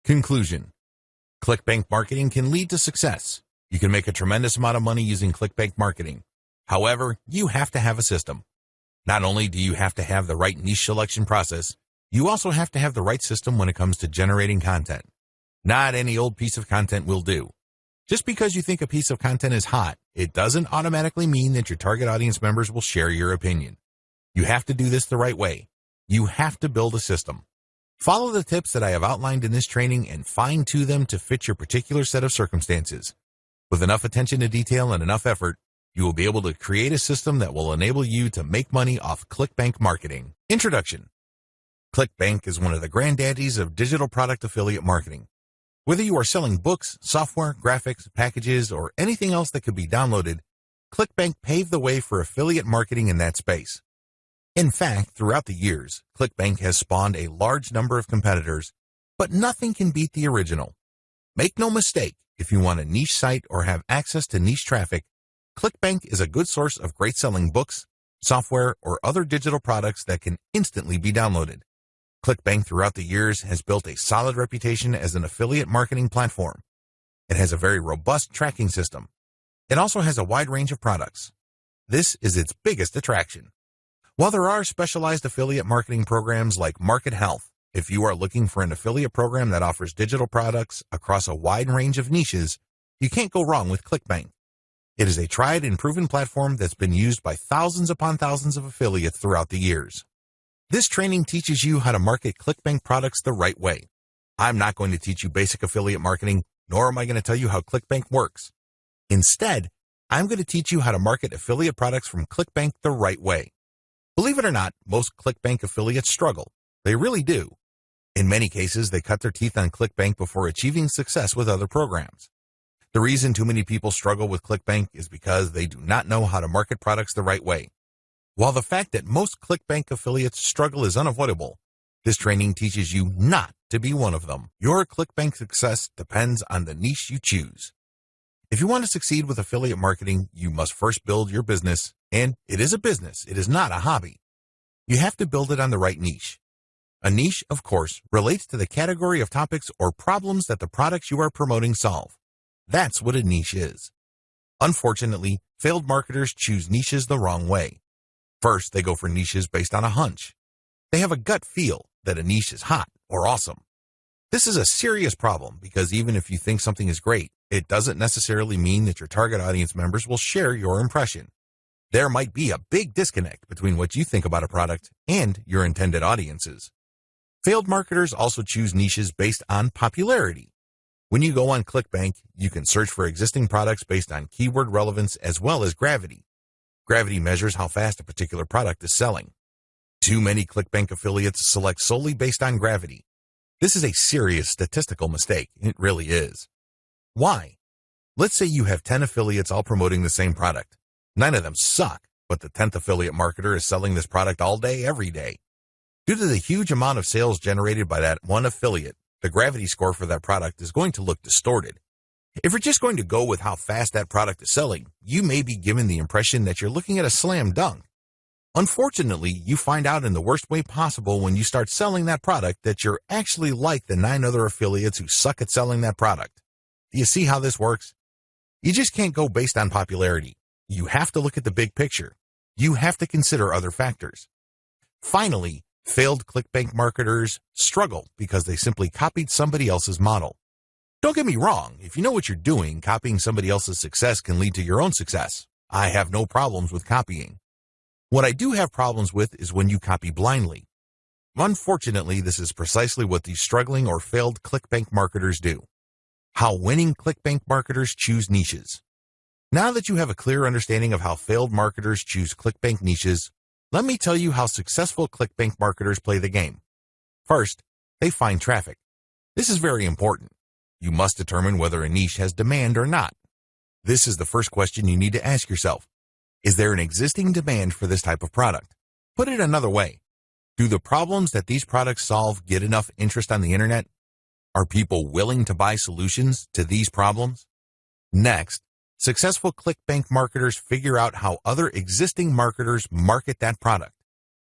Conclusion. ClickBank marketing can lead to success. You can make a tremendous amount of money using ClickBank marketing. However, you have to have a system. Not only do you have to have the right niche selection process, you also have to have the right system when it comes to generating content. Not any old piece of content will do. Just because you think a piece of content is hot, it doesn't automatically mean that your target audience members will share your opinion. You have to do this the right way. You have to build a system. Follow the tips that I have outlined in this training and fine-tune them to fit your particular set of circumstances. With enough attention to detail and enough effort, you will be able to create a system that will enable you to make money off ClickBank marketing. Introduction. ClickBank is one of the granddaddies of digital product affiliate marketing. Whether you are selling books, software, graphics, packages, or anything else that could be downloaded, ClickBank paved the way for affiliate marketing in that space. In fact, throughout the years, ClickBank has spawned a large number of competitors, but nothing can beat the original. Make no mistake, if you want a niche site or have access to niche traffic, ClickBank is a good source of great selling books, software, or other digital products that can instantly be downloaded. ClickBank throughout the years has built a solid reputation as an affiliate marketing platform. It has a very robust tracking system. It also has a wide range of products. This is its biggest attraction. While there are specialized affiliate marketing programs like Market Health, if you are looking for an affiliate program that offers digital products across a wide range of niches, you can't go wrong with ClickBank. It is a tried and proven platform that's been used by thousands upon thousands of affiliates throughout the years. This training teaches you how to market ClickBank products the right way. I'm not going to teach you basic affiliate marketing, nor am I going to tell you how ClickBank works. Instead, I'm going to teach you how to market affiliate products from ClickBank the right way. Believe it or not, most ClickBank affiliates struggle. They really do. In many cases, they cut their teeth on ClickBank before achieving success with other programs. The reason too many people struggle with ClickBank is because they do not know how to market products the right way. While the fact that most ClickBank affiliates struggle is unavoidable, this training teaches you not to be one of them. Your ClickBank success depends on the niche you choose. If you want to succeed with affiliate marketing, you must first build your business, and it is a business, it is not a hobby. You have to build it on the right niche. A niche, of course, relates to the category of topics or problems that the products you are promoting solve. That's what a niche is. Unfortunately, failed marketers choose niches the wrong way. First, they go for niches based on a hunch. They have a gut feel that a niche is hot or awesome. This is a serious problem because even if you think something is great, it doesn't necessarily mean that your target audience members will share your impression. There might be a big disconnect between what you think about a product and your intended audiences. Failed marketers also choose niches based on popularity. When you go on ClickBank, you can search for existing products based on keyword relevance as well as gravity. Gravity measures how fast a particular product is selling. Too many ClickBank affiliates select solely based on gravity. This is a serious statistical mistake. It really is. Why? Let's say you have 10 affiliates all promoting the same product. 9 of them suck, but the 10th affiliate marketer is selling this product all day, every day. Due to the huge amount of sales generated by that one affiliate, the gravity score for that product is going to look distorted. If you're just going to go with how fast that product is selling, you may be given the impression that you're looking at a slam dunk. Unfortunately, you find out in the worst way possible when you start selling that product that you're actually like the 9 other affiliates who suck at selling that product. Do you see how this works? You just can't go based on popularity. You have to look at the big picture. You have to consider other factors. Finally, failed ClickBank marketers struggle because they simply copied somebody else's model. Don't get me wrong, if you know what you're doing, copying somebody else's success can lead to your own success. I have no problems with copying. What I do have problems with is when you copy blindly. Unfortunately, this is precisely what these struggling or failed ClickBank marketers do. How winning ClickBank marketers choose niches. Now that you have a clear understanding of how failed marketers choose ClickBank niches, let me tell you how successful ClickBank marketers play the game. First, they find traffic. This is very important. You must determine whether a niche has demand or not. This is the first question you need to ask yourself. Is there an existing demand for this type of product? Put it another way. Do the problems that these products solve get enough interest on the internet? Are people willing to buy solutions to these problems? Next, successful ClickBank marketers figure out how other existing marketers market that product.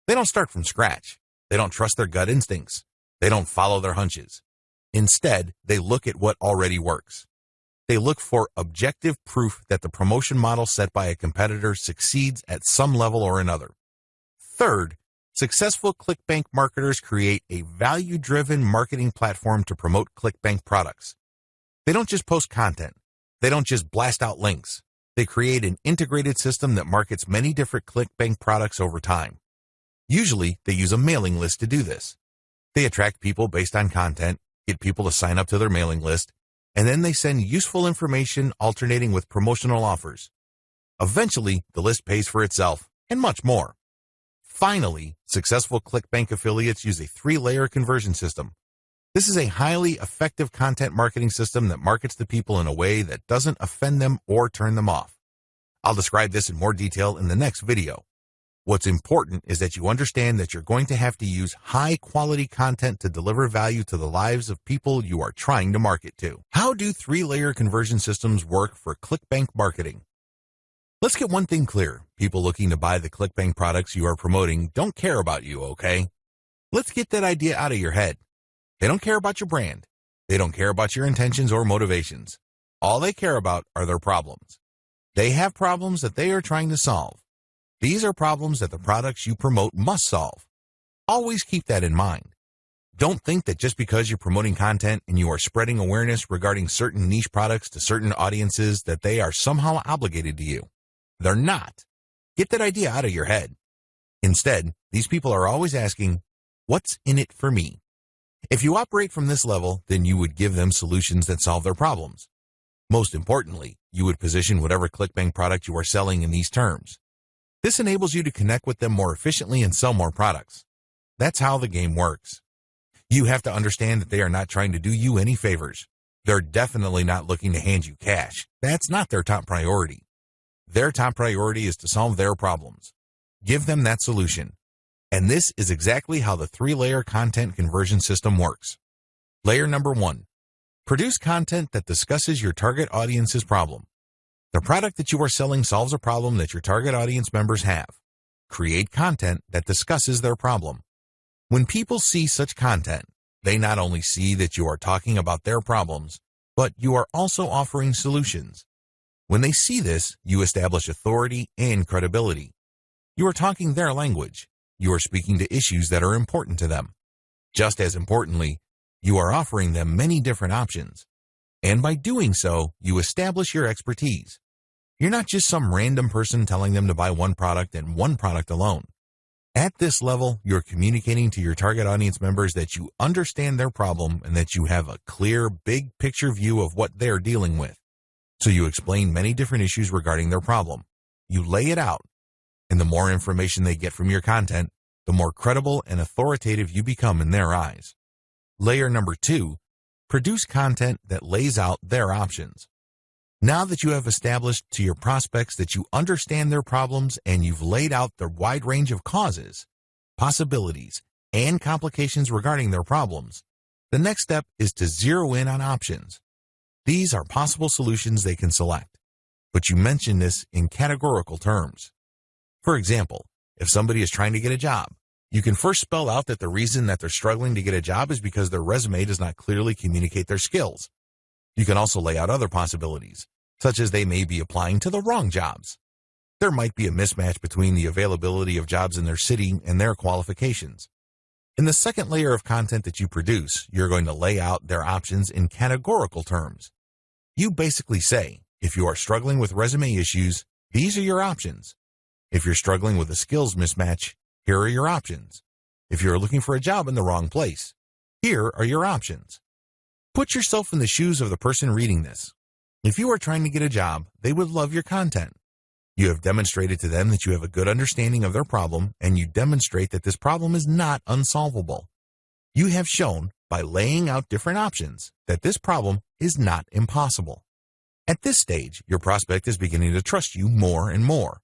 They don't start from scratch. They don't trust their gut instincts. They don't follow their hunches. Instead, they look at what already works. They look for objective proof that the promotion model set by a competitor succeeds at some level or another. Third, successful ClickBank marketers create a value-driven marketing platform to promote ClickBank products. They don't just post content. They don't just blast out links. They create an integrated system that markets many different ClickBank products over time. Usually, they use a mailing list to do this. They attract people based on content, get people to sign up to their mailing list, and then they send useful information alternating with promotional offers. Eventually, the list pays for itself, and much more. Finally, successful ClickBank affiliates use a 3-layer conversion system. This is a highly effective content marketing system that markets to people in a way that doesn't offend them or turn them off. I'll describe this in more detail in the next video. What's important is that you understand that you're going to have to use high-quality content to deliver value to the lives of people you are trying to market to. How do 3-layer conversion systems work for ClickBank marketing? Let's get one thing clear. People looking to buy the ClickBank products you are promoting don't care about you, okay? Let's get that idea out of your head. They don't care about your brand. They don't care about your intentions or motivations. All they care about are their problems. They have problems that they are trying to solve. These are problems that the products you promote must solve. Always keep that in mind. Don't think that just because you're promoting content and you are spreading awareness regarding certain niche products to certain audiences that they are somehow obligated to you. They're not. Get that idea out of your head. Instead, these people are always asking, what's in it for me? If you operate from this level, then you would give them solutions that solve their problems. Most importantly, you would position whatever ClickBank product you are selling in these terms. This enables you to connect with them more efficiently and sell more products. That's how the game works. You have to understand that they are not trying to do you any favors. They're definitely not looking to hand you cash. That's not their top priority. Their top priority is to solve their problems. Give them that solution. And this is exactly how the 3-layer content conversion system works. Layer number 1. Produce content that discusses your target audience's problem. The product that you are selling solves a problem that your target audience members have. Create content that discusses their problem. When people see such content, they not only see that you are talking about their problems, but you are also offering solutions. When they see this, you establish authority and credibility. You are talking their language. You are speaking to issues that are important to them. Just as importantly, you are offering them many different options. And by doing so, you establish your expertise. You're not just some random person telling them to buy one product and one product alone. At this level, you're communicating to your target audience members that you understand their problem and that you have a clear, big picture view of what they're dealing with. So you explain many different issues regarding their problem. You lay it out. And the more information they get from your content, the more credible and authoritative you become in their eyes. Layer number 2, produce content that lays out their options. Now that you have established to your prospects that you understand their problems and you've laid out the wide range of causes, possibilities, and complications regarding their problems, the next step is to zero in on options. These are possible solutions they can select, but you mention this in categorical terms. For example, if somebody is trying to get a job, you can first spell out that the reason that they're struggling to get a job is because their resume does not clearly communicate their skills. You can also lay out other possibilities, such as they may be applying to the wrong jobs. There might be a mismatch between the availability of jobs in their city and their qualifications. In the second layer of content that you produce, you're going to lay out their options in categorical terms. You basically say, if you are struggling with resume issues, these are your options. If you're struggling with a skills mismatch, here are your options. If you're looking for a job in the wrong place, here are your options. Put yourself in the shoes of the person reading this. If you are trying to get a job, they would love your content. You have demonstrated to them that you have a good understanding of their problem, and you demonstrate that this problem is not unsolvable. You have shown, by laying out different options, that this problem is not impossible. At this stage, your prospect is beginning to trust you more and more.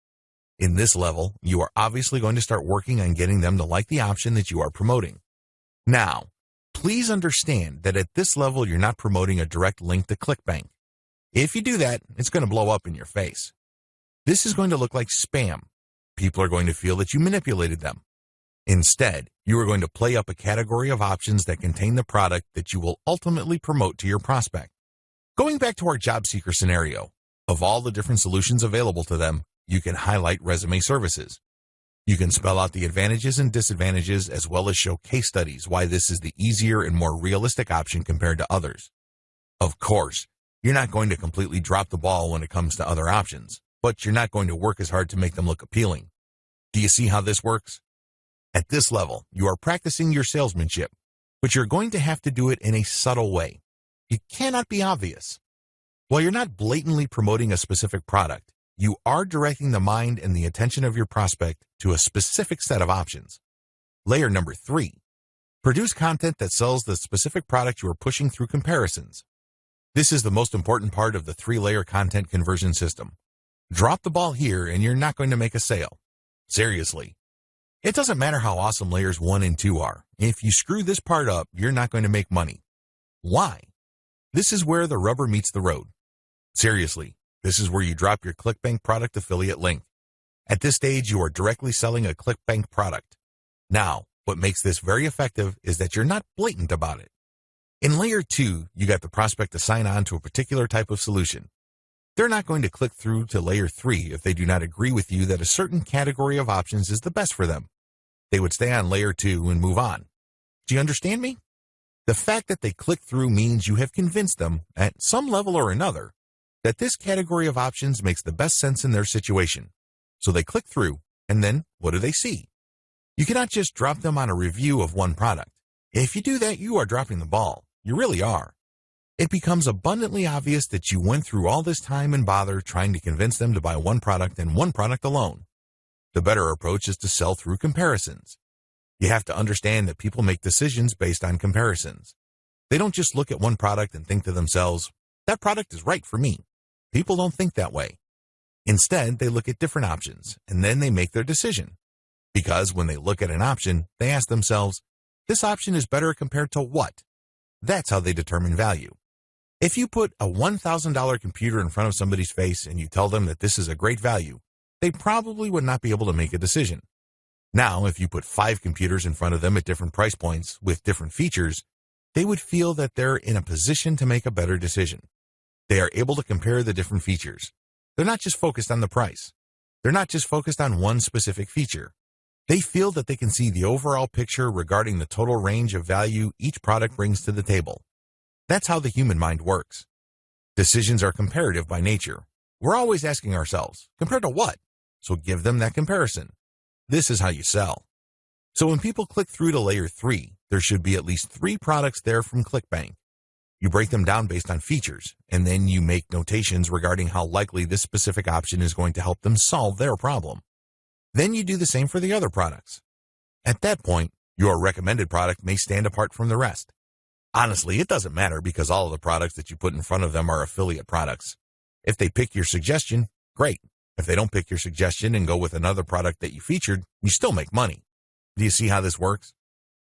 In this level, you are obviously going to start working on getting them to like the option that you are promoting. Now, please understand that at this level, you're not promoting a direct link to ClickBank. If you do that, it's going to blow up in your face. This is going to look like spam. People are going to feel that you manipulated them. Instead, you are going to play up a category of options that contain the product that you will ultimately promote to your prospect. Going back to our job seeker scenario, of all the different solutions available to them, you can highlight resume services. You can spell out the advantages and disadvantages as well as show case studies why this is the easier and more realistic option compared to others. Of course, you're not going to completely drop the ball when it comes to other options, but you're not going to work as hard to make them look appealing. Do you see how this works? At this level, you are practicing your salesmanship, but you're going to have to do it in a subtle way. It cannot be obvious. While you're not blatantly promoting a specific product, you are directing the mind and the attention of your prospect to a specific set of options. Layer number 3. Produce content that sells the specific product you are pushing through comparisons. This is the most important part of the 3-layer content conversion system. Drop the ball here and you're not going to make a sale. Seriously. It doesn't matter how awesome layers 1 and 2 are. If you screw this part up, you're not going to make money. Why? This is where the rubber meets the road. Seriously, this is where you drop your ClickBank product affiliate link. At this stage, you are directly selling a ClickBank product. Now, what makes this very effective is that you're not blatant about it. In layer 2, you got the prospect to sign on to a particular type of solution. They're not going to click through to layer 3 if they do not agree with you that a certain category of options is the best for them. They would stay on layer 2 and move on. Do you understand me? The fact that they click through means you have convinced them, at some level or another, that this category of options makes the best sense in their situation. So they click through, and then what do they see? You cannot just drop them on a review of one product. If you do that, you are dropping the ball. You really are. It becomes abundantly obvious that you went through all this time and bother trying to convince them to buy one product and one product alone. The better approach is to sell through comparisons. You have to understand that people make decisions based on comparisons. They don't just look at one product and think to themselves, that product is right for me. People don't think that way. Instead, they look at different options, and then they make their decision. Because when they look at an option, they ask themselves, this option is better compared to what? That's how they determine value. If you put a $1,000 computer in front of somebody's face and you tell them that this is a great value, they probably would not be able to make a decision. Now, if you put 5 computers in front of them at different price points with different features, they would feel that they're in a position to make a better decision. They are able to compare the different features. They're not just focused on the price. They're not just focused on one specific feature. They feel that they can see the overall picture regarding the total range of value each product brings to the table. That's how the human mind works. Decisions are comparative by nature. We're always asking ourselves, compared to what? So give them that comparison. This is how you sell. So when people click through to layer 3, there should be at least 3 products there from ClickBank. You break them down based on features, and then you make notations regarding how likely this specific option is going to help them solve their problem. Then you do the same for the other products. At that point, your recommended product may stand apart from the rest. Honestly, it doesn't matter because all of the products that you put in front of them are affiliate products. If they pick your suggestion, great. If they don't pick your suggestion and go with another product that you featured, you still make money. Do you see how this works?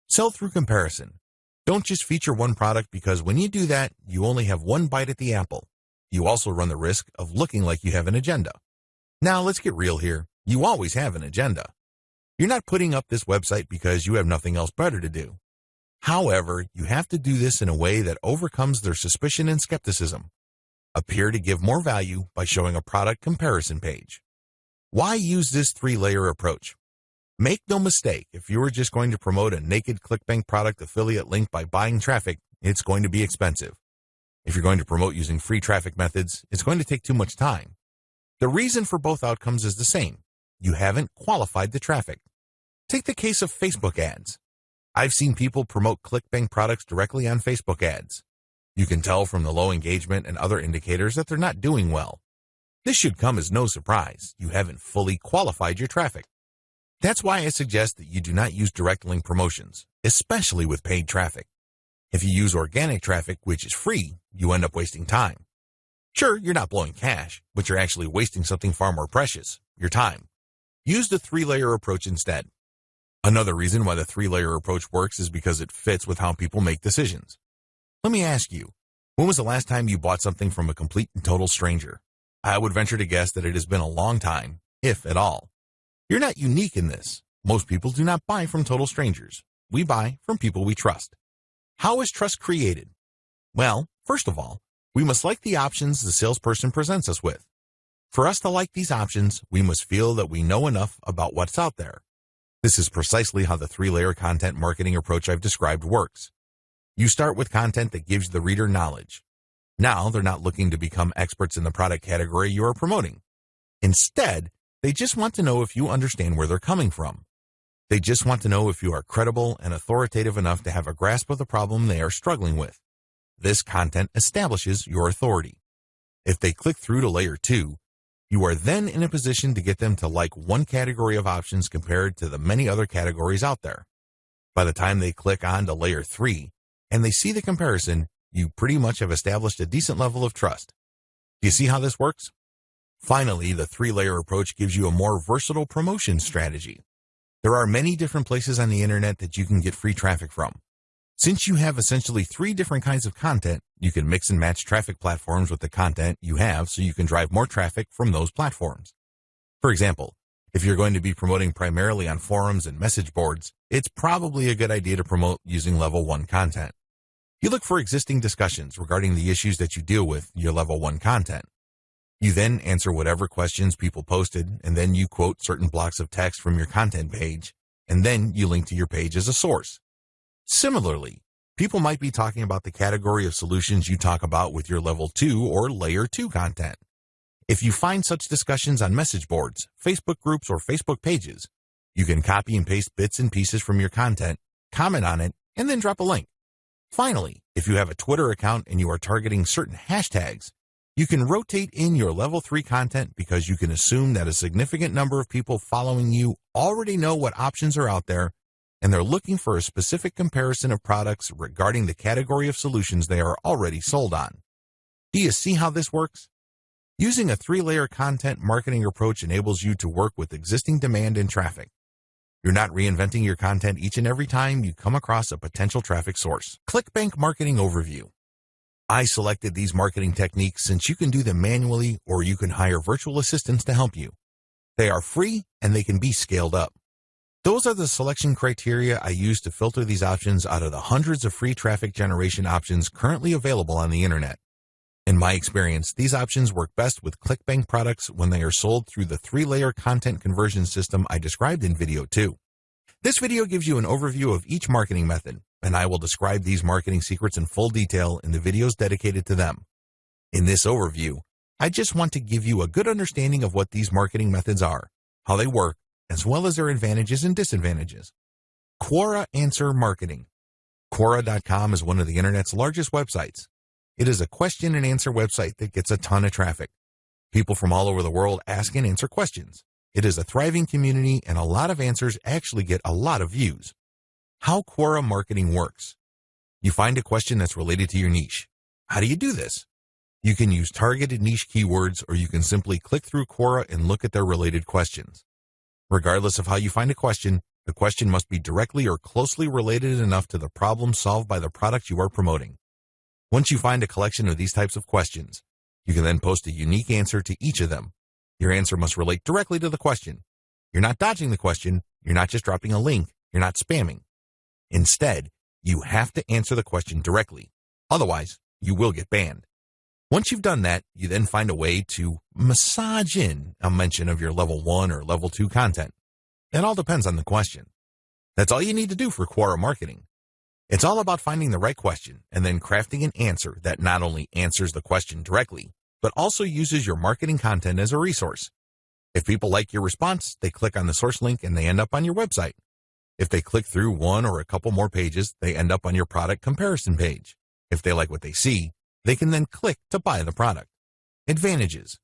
Sell through comparison. Don't just feature one product because when you do that, you only have one bite at the apple. You also run the risk of looking like you have an agenda. Now, let's get real here. You always have an agenda. You're not putting up this website because you have nothing else better to do. However, you have to do this in a way that overcomes their suspicion and skepticism. Appear to give more value by showing a product comparison page. Why use this 3-layer approach? Make no mistake, if you were just going to promote a naked ClickBank product affiliate link by buying traffic, it's going to be expensive. If you're going to promote using free traffic methods, it's going to take too much time. The reason for both outcomes is the same. You haven't qualified the traffic. Take the case of Facebook ads. I've seen people promote ClickBank products directly on Facebook ads. You can tell from the low engagement and other indicators that they're not doing well. This should come as no surprise. You haven't fully qualified your traffic. That's why I suggest that you do not use direct link promotions, especially with paid traffic. If you use organic traffic, which is free, you end up wasting time. Sure, you're not blowing cash, but you're actually wasting something far more precious, your time. Use the 3-layer approach instead. Another reason why the 3-layer approach works is because it fits with how people make decisions. Let me ask you, when was the last time you bought something from a complete and total stranger? I would venture to guess that it has been a long time, if at all. You're not unique in this. Most people do not buy from total strangers. We buy from people we trust. How is trust created? Well, first of all, we must like the options the salesperson presents us with. For us to like these options, we must feel that we know enough about what's out there. This is precisely how the three-layer content marketing approach I've described works. You start with content that gives the reader knowledge. Now they're not looking to become experts in the product category you are promoting. Instead, they just want to know if you understand where they're coming from. They just want to know if you are credible and authoritative enough to have a grasp of the problem they are struggling with. This content establishes your authority. If they click through to layer 2, you are then in a position to get them to like one category of options compared to the many other categories out there. By the time they click on to layer 3 and they see the comparison, you pretty much have established a decent level of trust. Do you see how this works? Finally, the three-layer approach gives you a more versatile promotion strategy. There are many different places on the internet that you can get free traffic from. Since you have essentially 3 different kinds of content, you can mix and match traffic platforms with the content you have so you can drive more traffic from those platforms. For example, if you're going to be promoting primarily on forums and message boards, it's probably a good idea to promote using level 1 content. You look for existing discussions regarding the issues that you deal with your level 1 content. You then answer whatever questions people posted, and then you quote certain blocks of text from your content page, and then you link to your page as a source. Similarly, people might be talking about the category of solutions you talk about with your level 2 or layer 2 content. If you find such discussions on message boards, Facebook groups, or Facebook pages, you can copy and paste bits and pieces from your content, comment on it, and then drop a link. Finally, if you have a Twitter account and you are targeting certain hashtags, you can rotate in your level 3 content because you can assume that a significant number of people following you already know what options are out there, and they're looking for a specific comparison of products regarding the category of solutions they are already sold on. Do you see how this works? Using a 3-layer content marketing approach enables you to work with existing demand and traffic. You're not reinventing your content each and every time you come across a potential traffic source. ClickBank Marketing Overview. I selected these marketing techniques since you can do them manually or you can hire virtual assistants to help you. They are free and they can be scaled up. Those are the selection criteria I use to filter these options out of the hundreds of free traffic generation options currently available on the internet. In my experience, these options work best with ClickBank products when they are sold through the 3-layer content conversion system I described in video 2. This video gives you an overview of each marketing method, and I will describe these marketing secrets in full detail in the videos dedicated to them. In this overview, I just want to give you a good understanding of what these marketing methods are, how they work, as well as their advantages and disadvantages. Quora Answer Marketing. Quora.com is one of the internet's largest websites. It is a question and answer website that gets a ton of traffic. People from all over the world ask and answer questions. It is a thriving community and a lot of answers actually get a lot of views. How Quora marketing works. You find a question that's related to your niche. How do you do this? You can use targeted niche keywords or you can simply click through Quora and look at their related questions. Regardless of how you find a question, the question must be directly or closely related enough to the problem solved by the product you are promoting. Once you find a collection of these types of questions, you can then post a unique answer to each of them. Your answer must relate directly to the question. You're not dodging the question, you're not just dropping a link, you're not spamming. Instead, you have to answer the question directly. Otherwise, you will get banned. Once you've done that, you then find a way to massage in a mention of your level 1 or level 2 content. It all depends on the question. That's all you need to do for Quora marketing. It's all about finding the right question and then crafting an answer that not only answers the question directly, but also uses your marketing content as a resource. If people like your response, they click on the source link and they end up on your website. If they click through one or a couple more pages, they end up on your product comparison page. If they like what they see, they can then click to buy the product. Advantages.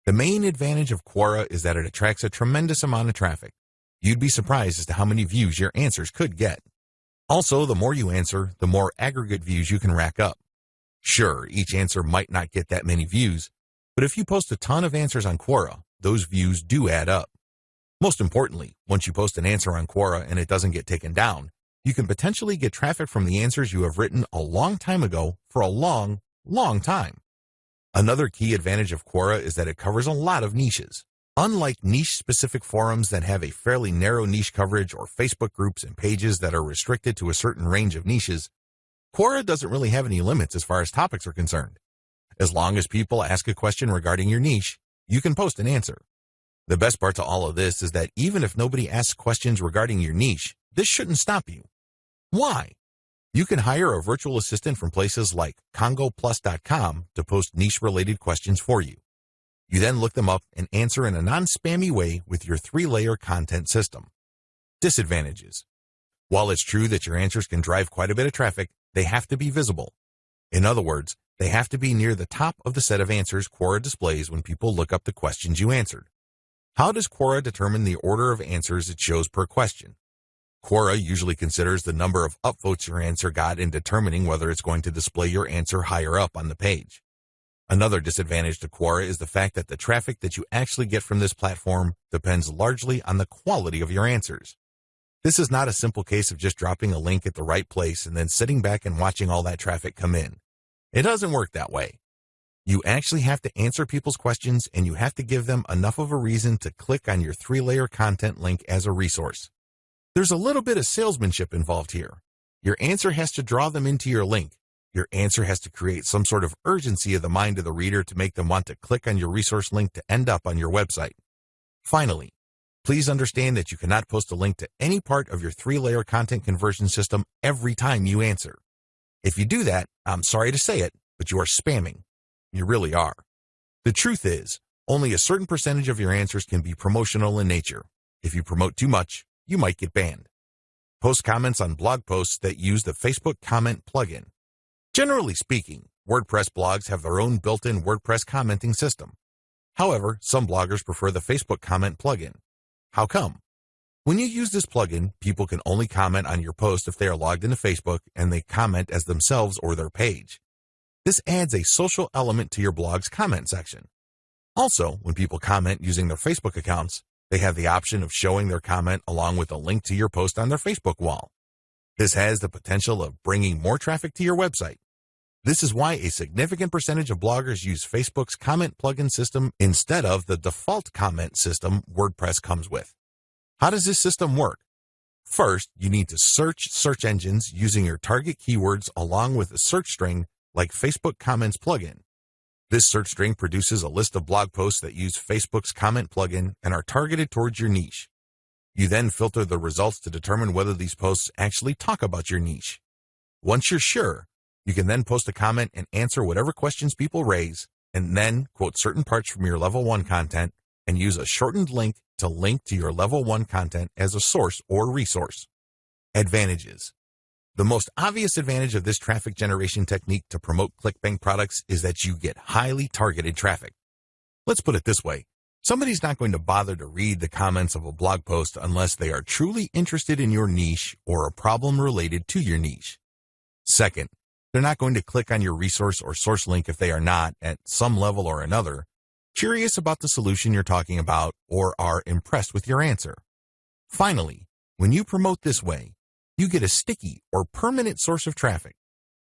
The main advantage of Quora is that it attracts a tremendous amount of traffic. You'd be surprised as to how many views your answers could get. Also, the more you answer, the more aggregate views you can rack up. Sure, each answer might not get that many views, but if you post a ton of answers on Quora, those views do add up. Most importantly, once you post an answer on Quora and it doesn't get taken down, you can potentially get traffic from the answers you have written a long time ago for a long time. Another key advantage of Quora is that it covers a lot of niches. Unlike niche-specific forums that have a fairly narrow niche coverage or Facebook groups and pages that are restricted to a certain range of niches, Quora doesn't really have any limits as far as topics are concerned. As long as people ask a question regarding your niche, you can post an answer. The best part to all of this is that even if nobody asks questions regarding your niche, this shouldn't stop you. Why? You can hire a virtual assistant from places like congoplus.com to post niche-related questions for you. You then look them up and answer in a non-spammy way with your 3-layer content system. Disadvantages. While it's true that your answers can drive quite a bit of traffic, they have to be visible. In other words, they have to be near the top of the set of answers Quora displays when people look up the questions you answered. How does Quora determine the order of answers it shows per question? Quora usually considers the number of upvotes your answer got in determining whether it's going to display your answer higher up on the page. Another disadvantage to Quora is the fact that the traffic that you actually get from this platform depends largely on the quality of your answers. This is not a simple case of just dropping a link at the right place and then sitting back and watching all that traffic come in. It doesn't work that way. You actually have to answer people's questions, and you have to give them enough of a reason to click on your 3-layer content link as a resource. There's a little bit of salesmanship involved here. Your answer has to draw them into your link. Your answer has to create some sort of urgency of the mind of the reader to make them want to click on your resource link to end up on your website. Finally, please understand that you cannot post a link to any part of your 3-layer content conversion system every time you answer. If you do that, I'm sorry to say it, but you are spamming. You really are. The truth is, only a certain percentage of your answers can be promotional in nature. If you promote too much, you might get banned. Post comments on blog posts that use the Facebook comment plugin. Generally speaking, WordPress blogs have their own built-in WordPress commenting system. However, some bloggers prefer the Facebook comment plugin. How come? When you use this plugin, people can only comment on your post if they are logged into Facebook and they comment as themselves or their page. This adds a social element to your blog's comment section. Also, when people comment using their Facebook accounts, they have the option of showing their comment along with a link to your post on their Facebook wall. This has the potential of bringing more traffic to your website. This is why a significant percentage of bloggers use Facebook's comment plugin system instead of the default comment system WordPress comes with. How does this system work? First, you need to search search engines using your target keywords along with a search string like Facebook Comments plugin. This search string produces a list of blog posts that use Facebook's comment plugin and are targeted towards your niche. You then filter the results to determine whether these posts actually talk about your niche. Once you're sure, you can then post a comment and answer whatever questions people raise, and then quote certain parts from your level 1 content and use a shortened link to your level 1 content as a source or resource. Advantages. The most obvious advantage of this traffic generation technique to promote ClickBank products is that you get highly targeted traffic. Let's put it this way. Somebody's not going to bother to read the comments of a blog post unless they are truly interested in your niche or a problem related to your niche. Second, they're not going to click on your resource or source link if they are not, at some level or another, curious about the solution you're talking about or are impressed with your answer. Finally, when you promote this way, you get a sticky or permanent source of traffic.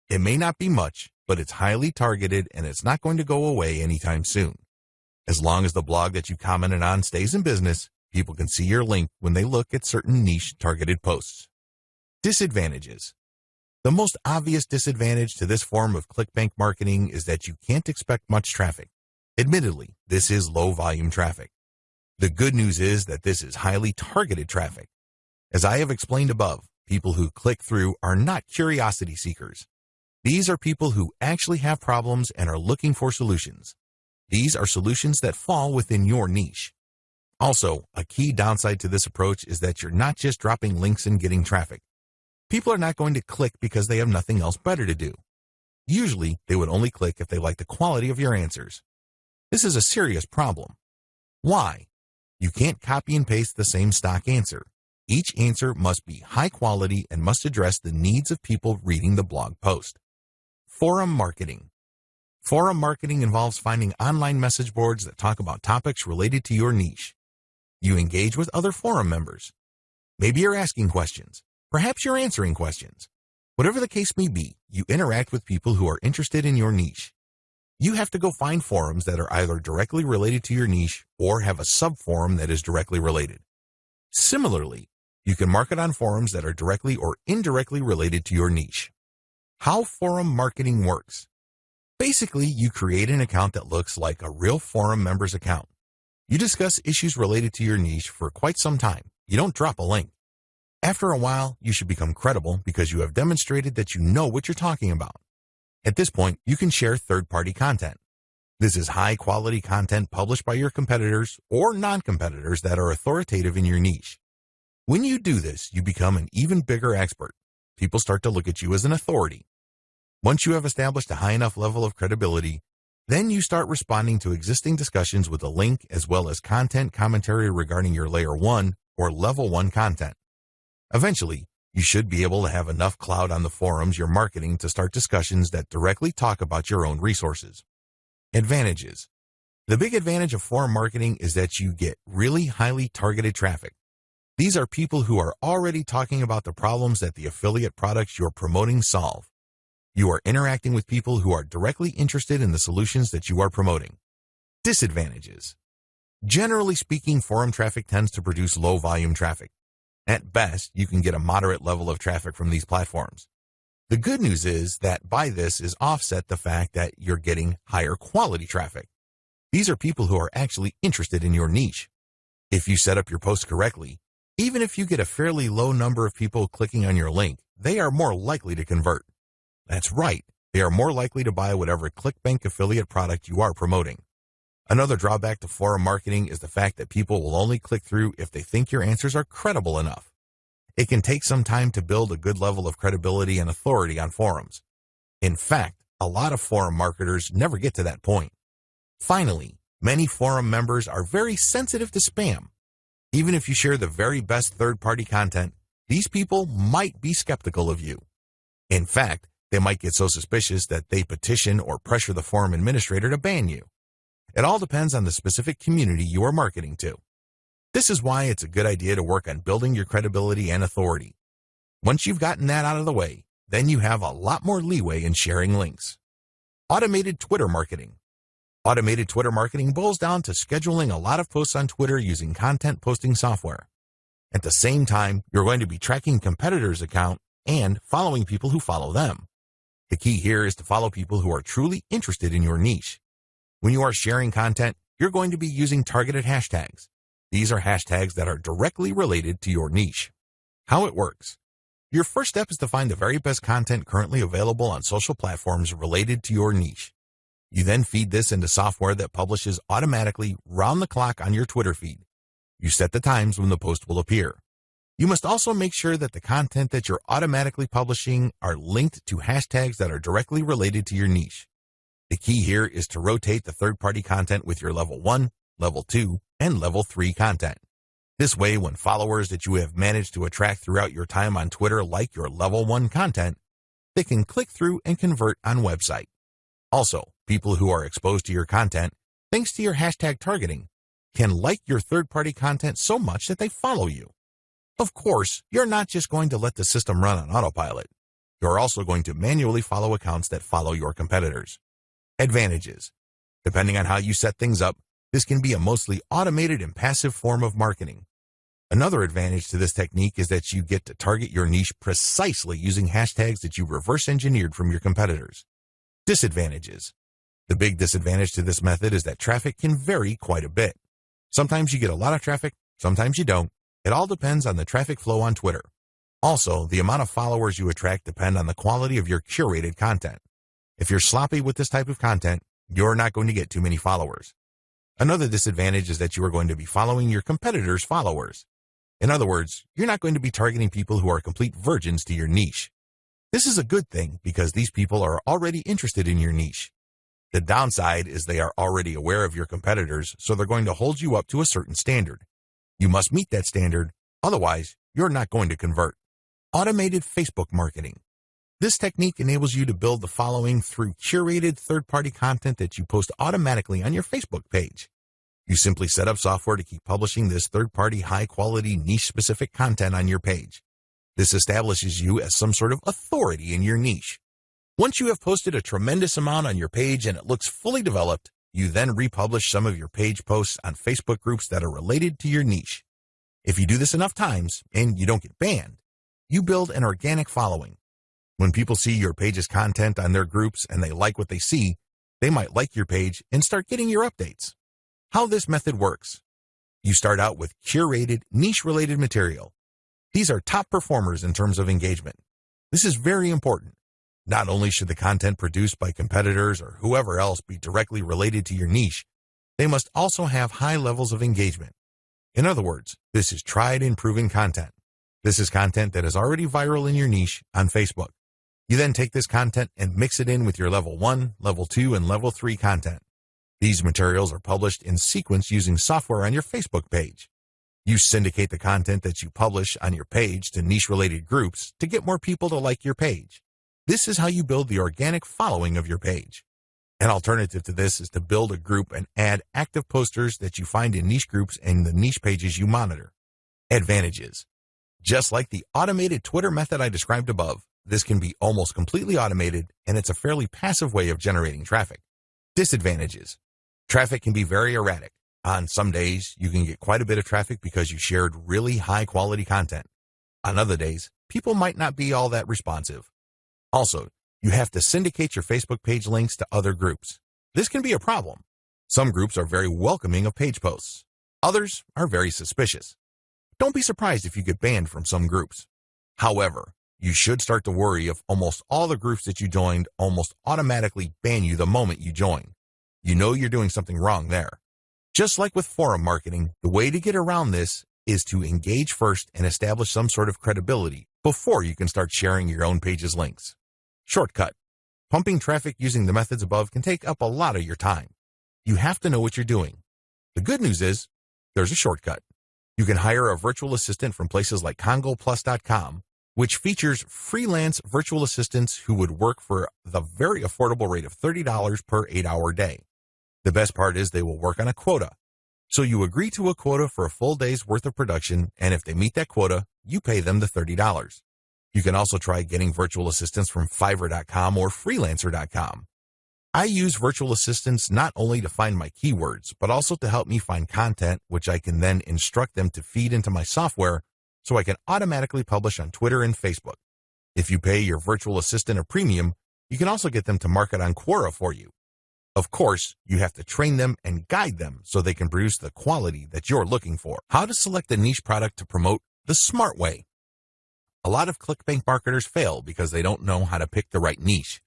It may not be much, but it's highly targeted and it's not going to go away anytime soon. As long as the blog that you commented on stays in business, people can see your link when they look at certain niche targeted posts. Disadvantages. The most obvious disadvantage to this form of ClickBank marketing is that you can't expect much traffic. Admittedly, this is low volume traffic. The good news is that this is highly targeted traffic. As I have explained above, people who click through are not curiosity seekers. These are people who actually have problems and are looking for solutions. These are solutions that fall within your niche. Also, a key downside to this approach is that you're not just dropping links and getting traffic. People are not going to click because they have nothing else better to do. Usually, they would only click if they like the quality of your answers. This is a serious problem. Why? You can't copy and paste the same stock answer. Each answer must be high quality and must address the needs of people reading the blog post. Forum marketing. Forum marketing involves finding online message boards that talk about topics related to your niche. You engage with other forum members. Maybe you're asking questions. Perhaps you're answering questions. Whatever the case may be, you interact with people who are interested in your niche. you have to go find forums that are either directly related to your niche or have a subforum that is directly related. Similarly, you can market on forums that are directly or indirectly related to your niche. How forum marketing works. Basically, you create an account that looks like a real forum member's account. You discuss issues related to your niche for quite some time. You don't drop a link. After a while, you should become credible because you have demonstrated that you know what you're talking about. At this point, you can share third-party content. This is high-quality content published by your competitors or non-competitors that are authoritative in your niche. When you do this, you become an even bigger expert. People start to look at you as an authority. Once you have established a high enough level of credibility, then you start responding to existing discussions with a link as well as content commentary regarding your Layer 1 or Level 1 content. Eventually, you should be able to have enough clout on the forums you're marketing to start discussions that directly talk about your own resources. Advantages. The big advantage of forum marketing is that you get really highly targeted traffic. These are people who are already talking about the problems that the affiliate products you're promoting solve. You are interacting with people who are directly interested in the solutions that you are promoting. Disadvantages. Generally speaking, forum traffic tends to produce low volume traffic. At best, you can get a moderate level of traffic from these platforms. The good news is that by this is offset the fact that you're getting higher quality traffic. These are people who are actually interested in your niche. If you set up your post correctly, even if you get a fairly low number of people clicking on your link, they are more likely to convert. That's right, they are more likely to buy whatever ClickBank affiliate product you are promoting. Another drawback to forum marketing is the fact that people will only click through if they think your answers are credible enough. It can take some time to build a good level of credibility and authority on forums. In fact, a lot of forum marketers never get to that point. Finally, many forum members are very sensitive to spam. Even if you share the very best third-party content, these people might be skeptical of you. In fact, they might get so suspicious that they petition or pressure the forum administrator to ban you. It all depends on the specific community you are marketing to. This is why it's a good idea to work on building your credibility and authority. Once you've gotten that out of the way, then you have a lot more leeway in sharing links. Automated Twitter marketing. Automated Twitter marketing boils down to scheduling a lot of posts on Twitter using content posting software. At the same time, you're going to be tracking competitors' account and following people who follow them. The key here is to follow people who are truly interested in your niche. When you are sharing content, you're going to be using targeted hashtags. These are hashtags that are directly related to your niche. How it works. Your first step is to find the very best content currently available on social platforms related to your niche. You then feed this into software that publishes automatically round the clock on your Twitter feed. You set the times when the post will appear. You must also make sure that the content that you're automatically publishing are linked to hashtags that are directly related to your niche. The key here is to rotate the third-party content with your Level 1, Level 2, and Level 3 content. This way, when followers that you have managed to attract throughout your time on Twitter like your Level 1 content, they can click through and convert on website. Also, people who are exposed to your content, thanks to your hashtag targeting, can like your third-party content so much that they follow you. Of course, you're not just going to let the system run on autopilot. You're also going to manually follow accounts that follow your competitors. Advantages. Depending on how you set things up, this can be a mostly automated and passive form of marketing. Another advantage to this technique is that you get to target your niche precisely using hashtags that you reverse engineered from your competitors. Disadvantages. The big disadvantage to this method is that traffic can vary quite a bit. Sometimes you get a lot of traffic, sometimes you don't. It all depends on the traffic flow on Twitter. Also, the amount of followers you attract depend on the quality of your curated content. If you're sloppy with this type of content, you're not going to get too many followers. Another disadvantage is that you are going to be following your competitors' followers. In other words, you're not going to be targeting people who are complete virgins to your niche. This is a good thing because these people are already interested in your niche. The downside is they are already aware of your competitors, so they're going to hold you up to a certain standard. You must meet that standard, otherwise you're not going to convert. Automated Facebook marketing. This technique enables you to build the following through curated third-party content that you post automatically on your Facebook page. You simply set up software to keep publishing this third-party high-quality niche-specific content on your page. This establishes you as some sort of authority in your niche. Once you have posted a tremendous amount on your page and it looks fully developed, you then republish some of your page posts on Facebook groups that are related to your niche. If you do this enough times and you don't get banned, you build an organic following. When people see your page's content on their groups and they like what they see, they might like your page and start getting your updates. How this method works. You start out with curated, niche-related material. These are top performers in terms of engagement. This is very important. Not only should the content produced by competitors or whoever else be directly related to your niche, they must also have high levels of engagement. In other words, this is tried and proven content. This is content that is already viral in your niche on Facebook. You then take this content and mix it in with your level 1, level 2, and level 3 content. These materials are published in sequence using software on your Facebook page. You syndicate the content that you publish on your page to niche-related groups to get more people to like your page. This is how you build the organic following of your page. An alternative to this is to build a group and add active posters that you find in niche groups and the niche pages you monitor. Advantages. Just like the automated Twitter method I described above, this can be almost completely automated, and it's a fairly passive way of generating traffic. Disadvantages. Traffic can be very erratic. On some days, you can get quite a bit of traffic because you shared really high-quality content. On other days, people might not be all that responsive. Also, you have to syndicate your Facebook page links to other groups. This can be a problem. Some groups are very welcoming of page posts. Others are very suspicious. Don't be surprised if you get banned from some groups. However, you should start to worry if almost all the groups that you joined almost automatically ban you the moment you join. You know you're doing something wrong there. Just like with forum marketing, the way to get around this is to engage first and establish some sort of credibility before you can start sharing your own page's links. Shortcut. Pumping traffic using the methods above can take up a lot of your time. You have to know what you're doing. The good news is, there's a shortcut. You can hire a virtual assistant from places like CongoPlus.com, which features freelance virtual assistants who would work for the very affordable rate of $30 per 8-hour day. The best part is they will work on a quota. So you agree to a quota for a full day's worth of production, and if they meet that quota, you pay them the $30. You can also try getting virtual assistants from Fiverr.com or Freelancer.com. I use virtual assistants not only to find my keywords, but also to help me find content, which I can then instruct them to feed into my software so I can automatically publish on Twitter and Facebook. If you pay your virtual assistant a premium, you can also get them to market on Quora for you. Of course, you have to train them and guide them so they can produce the quality that you're looking for. How to select a niche product to promote the smart way. A lot of ClickBank marketers fail because they don't know how to pick the right niche.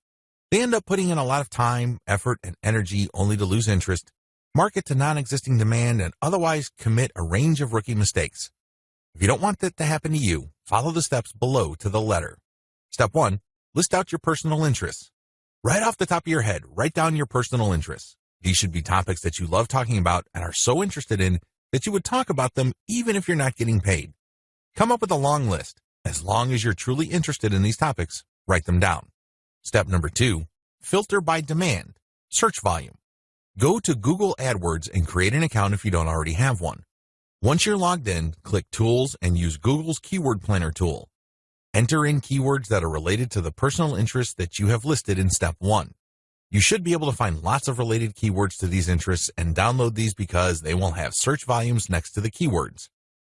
They end up putting in a lot of time, effort, and energy only to lose interest, market to non-existing demand, and otherwise commit a range of rookie mistakes. If you don't want that to happen to you, follow the steps below to the letter. Step 1. List out your personal interests. Right off the top of your head, write down your personal interests. These should be topics that you love talking about and are so interested in that you would talk about them even if you're not getting paid. Come up with a long list. As long as you're truly interested in these topics, write them down. Step number 2, filter by demand, search volume. Go to Google AdWords and create an account if you don't already have one. Once you're logged in, click Tools and use Google's Keyword Planner tool. Enter in keywords that are related to the personal interests that you have listed in Step 1. You should be able to find lots of related keywords to these interests and download these because they will have search volumes next to the keywords.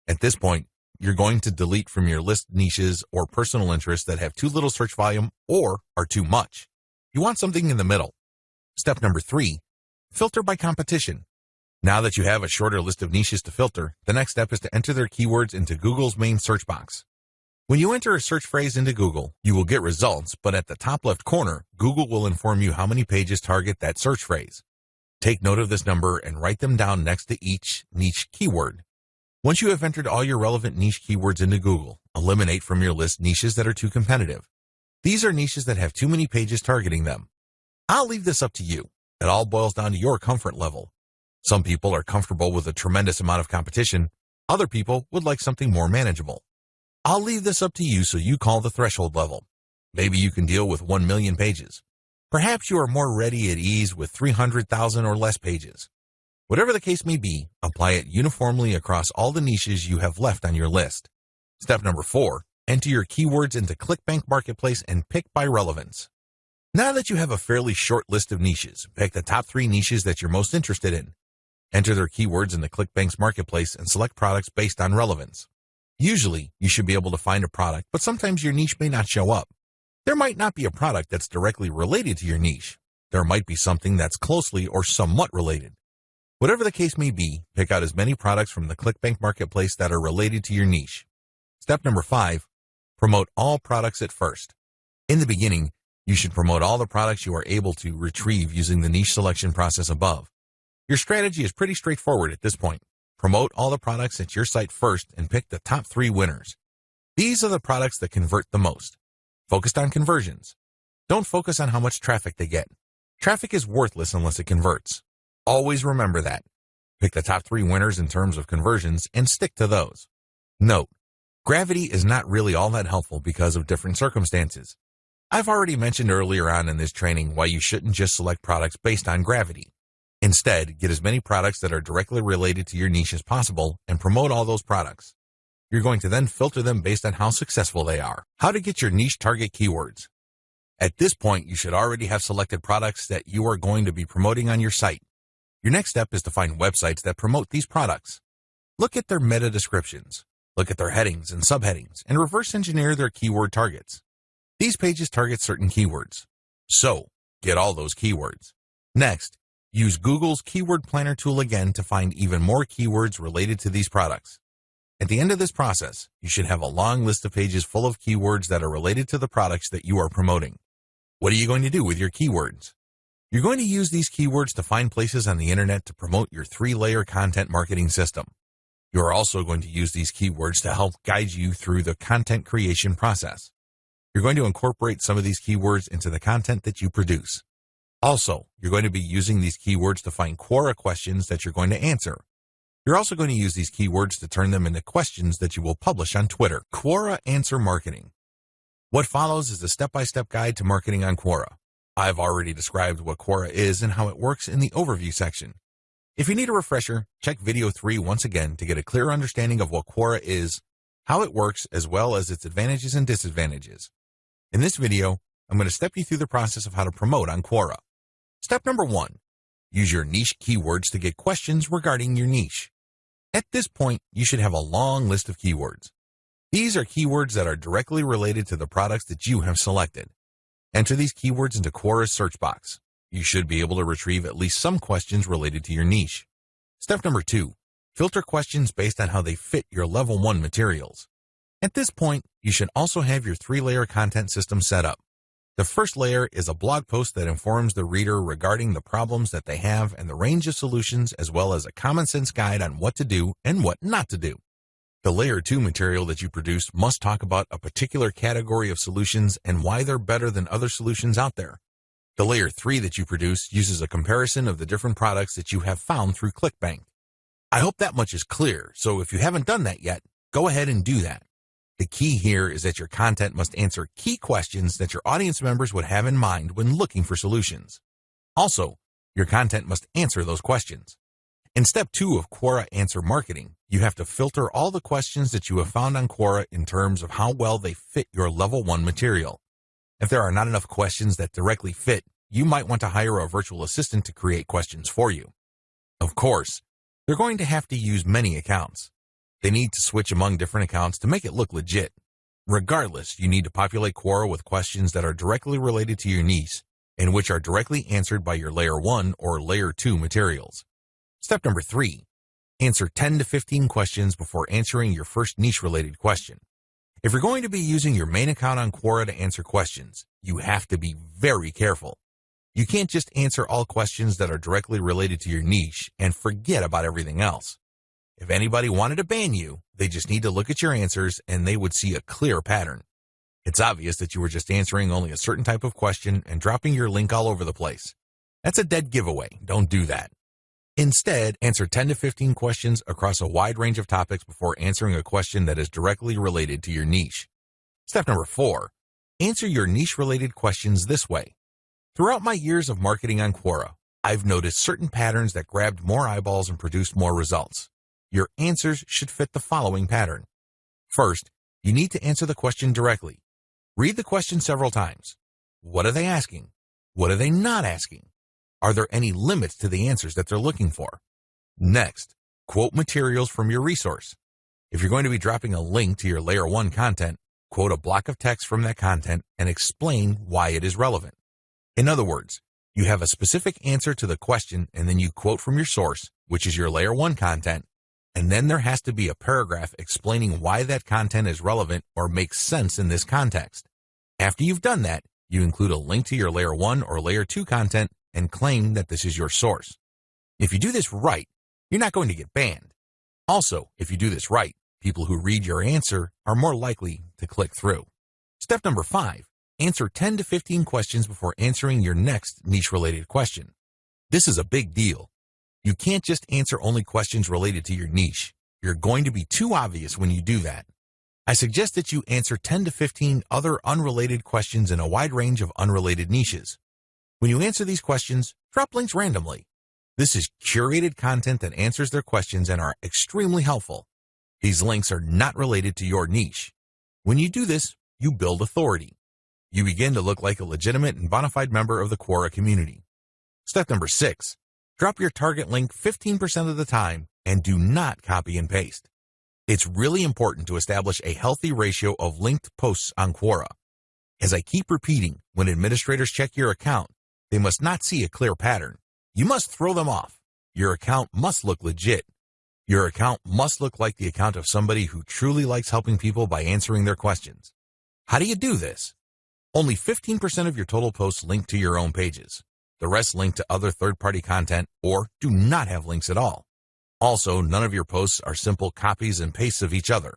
At this point, you're going to delete from your list niches or personal interests that have too little search volume or are too much. You want something in the middle. Step number 3, filter by competition. Now that you have a shorter list of niches to filter, the next step is to enter their keywords into Google's main search box. When you enter a search phrase into Google, you will get results, but at the top left corner, Google will inform you how many pages target that search phrase. Take note of this number and write them down next to each niche keyword. Once you have entered all your relevant niche keywords into Google, eliminate from your list niches that are too competitive. These are niches that have too many pages targeting them. I'll leave this up to you. It all boils down to your comfort level. Some people are comfortable with a tremendous amount of competition. Other people would like something more manageable. I'll leave this up to you so you call the threshold level. Maybe you can deal with 1 million pages. Perhaps you are more ready at ease with 300,000 or less pages. Whatever the case may be, apply it uniformly across all the niches you have left on your list. Step number 4, enter your keywords into ClickBank Marketplace and pick by relevance. Now that you have a fairly short list of niches, pick the top 3 niches that you're most interested in. Enter their keywords in the ClickBank's marketplace and select products based on relevance. Usually, you should be able to find a product, but sometimes your niche may not show up. There might not be a product that's directly related to your niche. There might be something that's closely or somewhat related. Whatever the case may be, pick out as many products from the ClickBank marketplace that are related to your niche. Step number 5, promote all products at first. In the beginning, you should promote all the products you are able to retrieve using the niche selection process above. Your strategy is pretty straightforward at this point. Promote all the products at your site first and pick the top 3 winners. These are the products that convert the most. Focused on conversions. Don't focus on how much traffic they get. Traffic is worthless unless it converts. Always remember that. Pick the top 3 winners in terms of conversions and stick to those. Note, gravity is not really all that helpful because of different circumstances. I've already mentioned earlier on in this training why you shouldn't just select products based on gravity. Instead, get as many products that are directly related to your niche as possible and promote all those products. You're going to then filter them based on how successful they are. How to get your niche target keywords. At this point, you should already have selected products that you are going to be promoting on your site. Your next step is to find websites that promote these products. Look at their meta descriptions. Look at their headings and subheadings and reverse engineer their keyword targets. These pages target certain keywords. So, get all those keywords. Next, use Google's Keyword Planner tool again to find even more keywords related to these products. At the end of this process, you should have a long list of pages full of keywords that are related to the products that you are promoting. What are you going to do with your keywords? You're going to use these keywords to find places on the internet to promote your 3-layer content marketing system. You are also going to use these keywords to help guide you through the content creation process. You're going to incorporate some of these keywords into the content that you produce. Also, you're going to be using these keywords to find Quora questions that you're going to answer. You're also going to use these keywords to turn them into questions that you will publish on Twitter. Quora Answer Marketing. What follows is a step-by-step guide to marketing on Quora. I've already described what Quora is and how it works in the overview section. If you need a refresher, check video 3 once again to get a clear understanding of what Quora is, how it works, as well as its advantages and disadvantages. In this video, I'm going to step you through the process of how to promote on Quora. Step number 1, use your niche keywords to get questions regarding your niche. At this point, you should have a long list of keywords. These are keywords that are directly related to the products that you have selected. Enter these keywords into Quora's search box. You should be able to retrieve at least some questions related to your niche. Step number 2, filter questions based on how they fit your level 1 materials. At this point, you should also have your 3-layer content system set up. The first layer is a blog post that informs the reader regarding the problems that they have and the range of solutions, as well as a common sense guide on what to do and what not to do. The layer 2 material that you produce must talk about a particular category of solutions and why they're better than other solutions out there. The layer 3 that you produce uses a comparison of the different products that you have found through ClickBank. I hope that much is clear, so if you haven't done that yet, go ahead and do that. The key here is that your content must answer key questions that your audience members would have in mind when looking for solutions. Also, your content must answer those questions. In step 2 of Quora Answer Marketing, you have to filter all the questions that you have found on Quora in terms of how well they fit your level 1 material. If there are not enough questions that directly fit, you might want to hire a virtual assistant to create questions for you. Of course, they're going to have to use many accounts. They need to switch among different accounts to make it look legit. Regardless, you need to populate Quora with questions that are directly related to your niche and which are directly answered by your layer 1 or layer 2 materials. Step number 3, answer 10 to 15 questions before answering your first niche-related question. If you're going to be using your main account on Quora to answer questions, you have to be very careful. You can't just answer all questions that are directly related to your niche and forget about everything else. If anybody wanted to ban you, they just need to look at your answers and they would see a clear pattern. It's obvious that you were just answering only a certain type of question and dropping your link all over the place. That's a dead giveaway. Don't do that. Instead, answer 10 to 15 questions across a wide range of topics before answering a question that is directly related to your niche. Step number 4, answer your niche-related questions this way. Throughout my years of marketing on Quora, I've noticed certain patterns that grabbed more eyeballs and produced more results. Your answers should fit the following pattern. First, you need to answer the question directly. Read the question several times. What are they asking? What are they not asking? Are there any limits to the answers that they're looking for? Next, quote materials from your resource. If you're going to be dropping a link to your Layer 1 content, quote a block of text from that content and explain why it is relevant. In other words, you have a specific answer to the question and then you quote from your source, which is your Layer 1 content, and then there has to be a paragraph explaining why that content is relevant or makes sense in this context. After you've done that, you include a link to your Layer 1 or Layer 2 content and claim that this is your source. If you do this right, you're not going to get banned. Also, if you do this right, people who read your answer are more likely to click through. Step number 5, answer 10 to 15 questions before answering your next niche-related question. This is a big deal. You can't just answer only questions related to your niche. You're going to be too obvious when you do that. I suggest that you answer 10 to 15 other unrelated questions in a wide range of unrelated niches. When you answer these questions, drop links randomly. This is curated content that answers their questions and are extremely helpful. These links are not related to your niche. When you do this, you build authority. You begin to look like a legitimate and bona fide member of the Quora community. Step number 6, drop your target link 15% of the time and do not copy and paste. It's really important to establish a healthy ratio of linked posts on Quora. As I keep repeating, when administrators check your account, they must not see a clear pattern. You must throw them off. Your account must look legit. Your account must look like the account of somebody who truly likes helping people by answering their questions. How do you do this? Only 15% of your total posts link to your own pages. The rest link to other third-party content or do not have links at all. Also, none of your posts are simple copies and pastes of each other.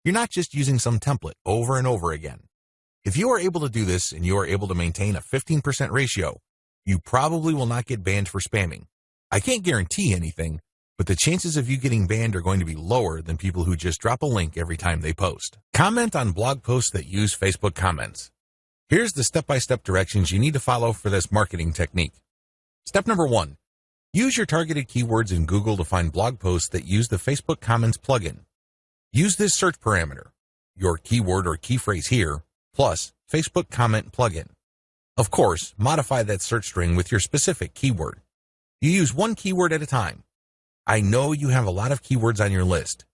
You're not just using some template over and over again. If you are able to do this and you are able to maintain a 15% ratio, you probably will not get banned for spamming. I can't guarantee anything, but the chances of you getting banned are going to be lower than people who just drop a link every time they post. Comment on blog posts that use Facebook comments. Here's the step-by-step directions you need to follow for this marketing technique. Step number 1, use your targeted keywords in Google to find blog posts that use the Facebook Comments plugin. Use this search parameter, your keyword or key phrase here, plus Facebook Comment plugin. Of course, modify that search string with your specific keyword. You use one keyword at a time. I know you have a lot of keywords on your list.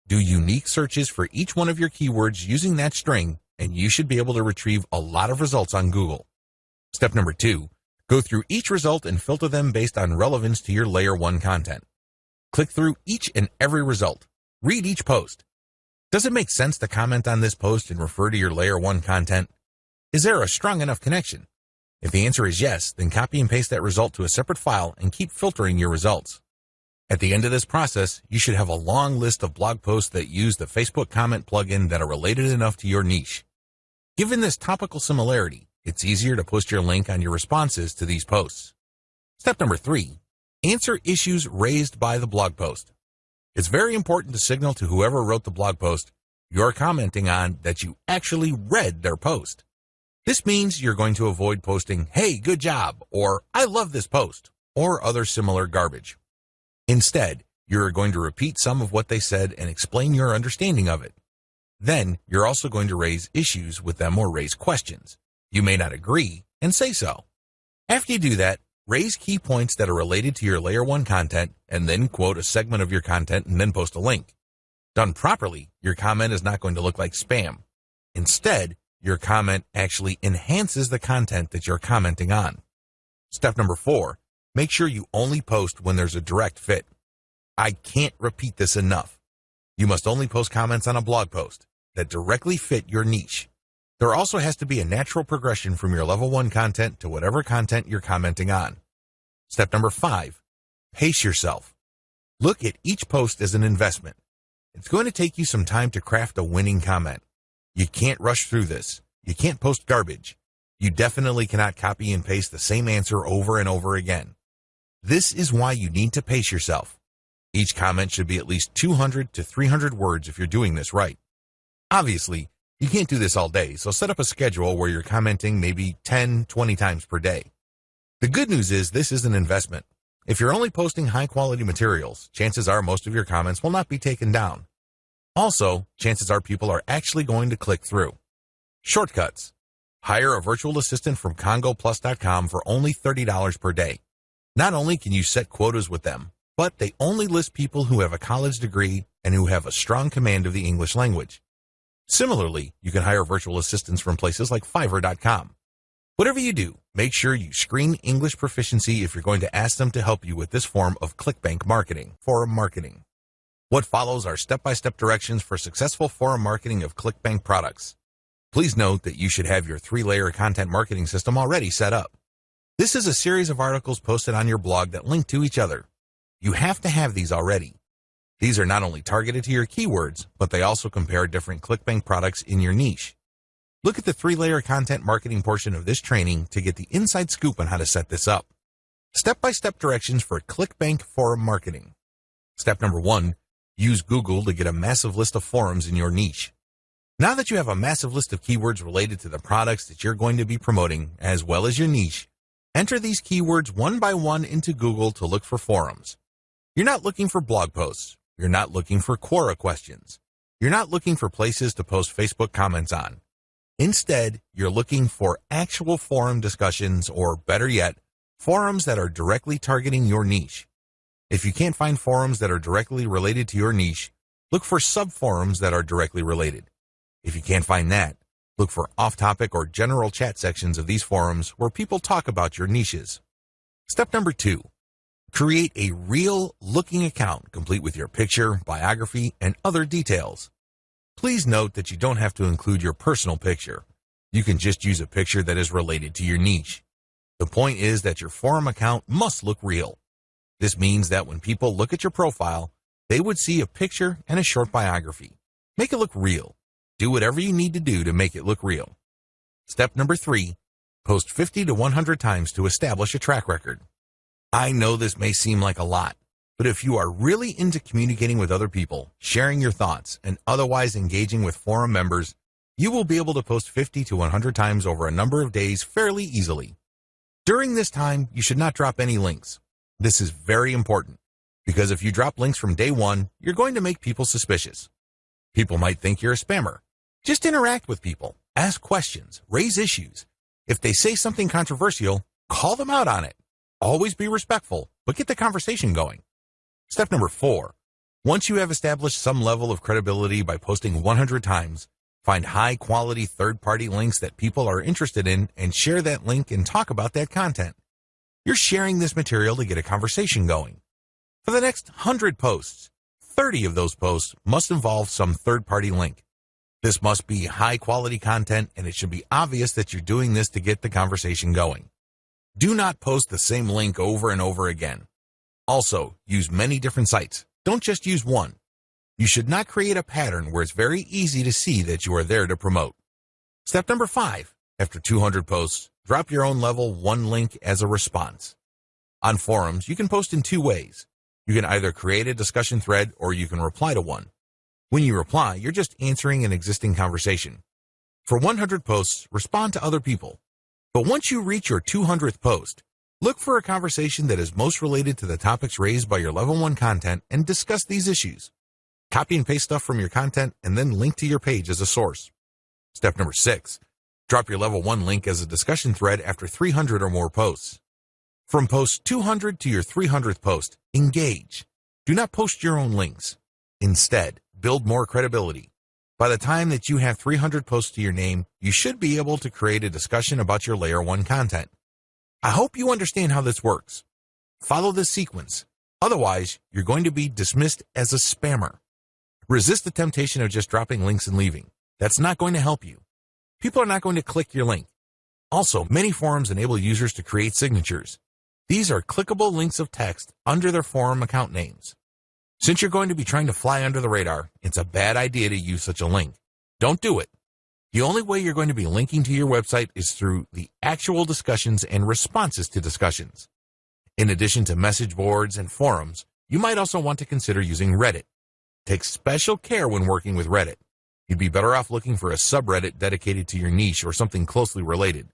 Do unique searches for each one of your keywords using that string, and you should be able to retrieve a lot of results on Google. Step number 2, go through each result and filter them based on relevance to your Layer 1 content. Click through each and every result. Read each post. Does it make sense to comment on this post and refer to your Layer 1 content? Is there a strong enough connection? If the answer is yes, then copy and paste that result to a separate file and keep filtering your results. At the end of this process, you should have a long list of blog posts that use the Facebook Comment plugin that are related enough to your niche. Given this topical similarity, it's easier to post your link on your responses to these posts. Step number 3, answer issues raised by the blog post. It's very important to signal to whoever wrote the blog post you're commenting on that you actually read their post. This means you're going to avoid posting, "Hey, good job," or "I love this post," or other similar garbage. Instead, you're going to repeat some of what they said and explain your understanding of it. Then, you're also going to raise issues with them or raise questions. You may not agree, and say so. After you do that, raise key points that are related to your Layer 1 content, and then quote a segment of your content and then post a link. Done properly, your comment is not going to look like spam. Instead, your comment actually enhances the content that you're commenting on. Step number 4, make sure you only post when there's a direct fit. I can't repeat this enough. You must only post comments on a blog post that directly fit your niche. There also has to be a natural progression from your level 1 content to whatever content you're commenting on. Step number 5, pace yourself. Look at each post as an investment. It's going to take you some time to craft a winning comment. You can't rush through this. You can't post garbage. You definitely cannot copy and paste the same answer over and over again. This is why you need to pace yourself. Each comment should be at least 200 to 300 words if you're doing this right. Obviously, you can't do this all day, so set up a schedule where you're commenting maybe 10, 20 times per day. The good news is this is an investment. If you're only posting high-quality materials, chances are most of your comments will not be taken down. Also, chances are people are actually going to click through. Shortcuts. Hire a virtual assistant from CongoPlus.com for only $30 per day. Not only can you set quotas with them, but they only list people who have a college degree and who have a strong command of the English language. Similarly, you can hire virtual assistants from places like Fiverr.com. Whatever you do, make sure you screen English proficiency if you're going to ask them to help you with this form of ClickBank marketing, forum marketing. What follows are step-by-step directions for successful forum marketing of ClickBank products. Please note that you should have your 3-layer content marketing system already set up. This is a series of articles posted on your blog that link to each other. You have to have these already. These are not only targeted to your keywords, but they also compare different ClickBank products in your niche. Look at the 3-layer content marketing portion of this training to get the inside scoop on how to set this up. Step-by-step directions for ClickBank forum marketing. Step number 1, use Google to get a massive list of forums in your niche. Now that you have a massive list of keywords related to the products that you're going to be promoting, as well as your niche, enter these keywords one by one into Google to look for forums. You're not looking for blog posts. You're not looking for Quora questions. You're not looking for places to post Facebook comments on. Instead, you're looking for actual forum discussions, or better yet, forums that are directly targeting your niche. If you can't find forums that are directly related to your niche, look for sub-forums that are directly related. If you can't find that, look for off-topic or general chat sections of these forums where people talk about your niches. Step number 2, create a real-looking account complete with your picture, biography, and other details. Please note that you don't have to include your personal picture. You can just use a picture that is related to your niche. The point is that your forum account must look real. This means that when people look at your profile, they would see a picture and a short biography. Make it look real. Do whatever you need to do to make it look real. Step number 3, post 50 to 100 times to establish a track record. I know this may seem like a lot, but if you are really into communicating with other people, sharing your thoughts, and otherwise engaging with forum members, you will be able to post 50 to 100 times over a number of days fairly easily. During this time, you should not drop any links. This is very important, because if you drop links from day 1, you're going to make people suspicious. People might think you're a spammer. Just interact with people, ask questions, raise issues. If they say something controversial, call them out on it. Always be respectful, but get the conversation going. Step number 4, once you have established some level of credibility by posting 100 times, find high-quality third-party links that people are interested in and share that link and talk about that content. You're sharing this material to get a conversation going. For the next 100 posts, 30 of those posts must involve some third-party link. This must be high-quality content, and it should be obvious that you're doing this to get the conversation going. Do not post the same link over and over again. Also, use many different sites. Don't just use one. You should not create a pattern where it's very easy to see that you are there to promote. Step number 5, after 200 posts, drop your own level 1 link as a response. On forums, you can post in 2 ways. You can either create a discussion thread or you can reply to one. When you reply, you're just answering an existing conversation. For 100 posts, respond to other people. But once you reach your 200th post, look for a conversation that is most related to the topics raised by your level 1 content and discuss these issues. Copy and paste stuff from your content and then link to your page as a source. Step number 6, drop your level 1 link as a discussion thread after 300 or more posts. From post 200 to your 300th post, engage. Do not post your own links. Instead, build more credibility. By the time that you have 300 posts to your name, you should be able to create a discussion about your layer 1 content. I hope you understand how this works. Follow this sequence. Otherwise, you're going to be dismissed as a spammer. Resist the temptation of just dropping links and leaving. That's not going to help you. People are not going to click your link. Also, many forums enable users to create signatures. These are clickable links of text under their forum account names. Since you're going to be trying to fly under the radar, it's a bad idea to use such a link. Don't do it. The only way you're going to be linking to your website is through the actual discussions and responses to discussions. In addition to message boards and forums, you might also want to consider using Reddit. Take special care when working with Reddit. You'd be better off looking for a subreddit dedicated to your niche or something closely related.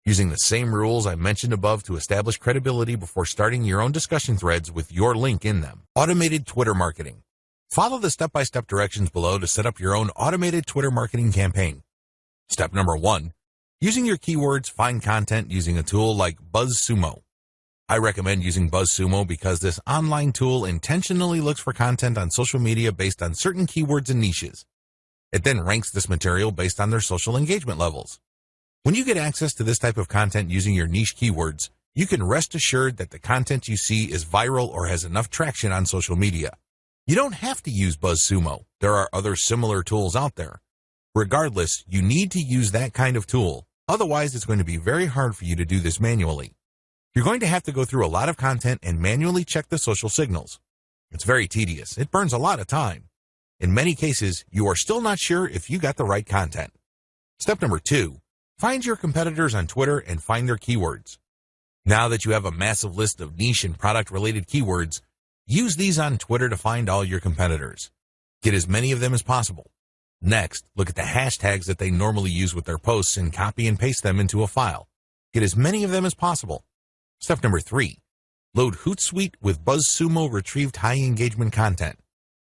Using the same rules I mentioned above to establish credibility before starting your own discussion threads with your link in them. Automated Twitter marketing. Follow the step-by-step directions below to set up your own automated Twitter marketing campaign. Step number 1, Using your keywords, find content using a tool like BuzzSumo. I recommend using BuzzSumo because this online tool intentionally looks for content on social media based on certain keywords and niches. It then ranks this material based on their social engagement levels. When you get access to this type of content using your niche keywords, you can rest assured that the content you see is viral or has enough traction on social media. You don't have to use BuzzSumo. There are other similar tools out there. Regardless, you need to use that kind of tool. Otherwise, it's going to be very hard for you to do this manually. You're going to have to go through a lot of content and manually check the social signals. It's very tedious. It burns a lot of time. In many cases, you are still not sure if you got the right content. Step number 2, find your competitors on Twitter and find their keywords. Now that you have a massive list of niche and product-related keywords, use these on Twitter to find all your competitors. Get as many of them as possible. Next, look at the hashtags that they normally use with their posts and copy and paste them into a file. Get as many of them as possible. Step number 3, load Hootsuite with BuzzSumo retrieved high engagement content.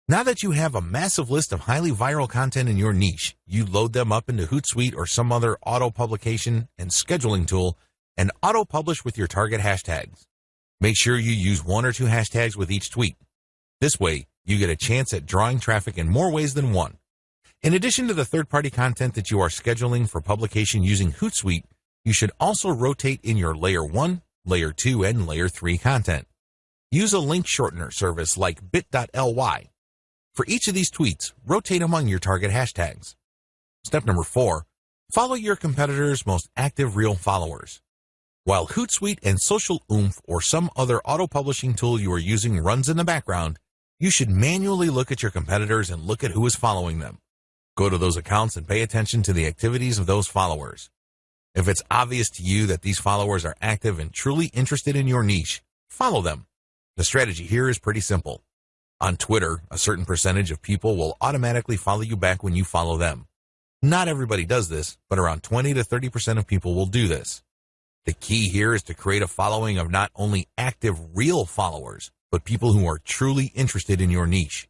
Now that you have a massive list of highly viral content in your niche, you load them up into Hootsuite or some other auto-publication and scheduling tool and auto-publish with your target hashtags. Make sure you use 1 or 2 hashtags with each tweet. This way, you get a chance at drawing traffic in more ways than one. In addition to the third-party content that you are scheduling for publication using Hootsuite, you should also rotate in your Layer 1, Layer 2, and Layer 3 content. Use a link shortener service like bit.ly. For each of these tweets, rotate among your target hashtags. Step number 4, follow your competitors' most active real followers. While Hootsuite and Social Oomph or some other auto-publishing tool you are using runs in the background, you should manually look at your competitors and look at who is following them. Go to those accounts and pay attention to the activities of those followers. If it's obvious to you that these followers are active and truly interested in your niche, follow them. The strategy here is pretty simple. On Twitter, a certain percentage of people will automatically follow you back when you follow them. Not everybody does this, but around 20 to 30% of people will do this. The key here is to create a following of not only active real followers, but people who are truly interested in your niche.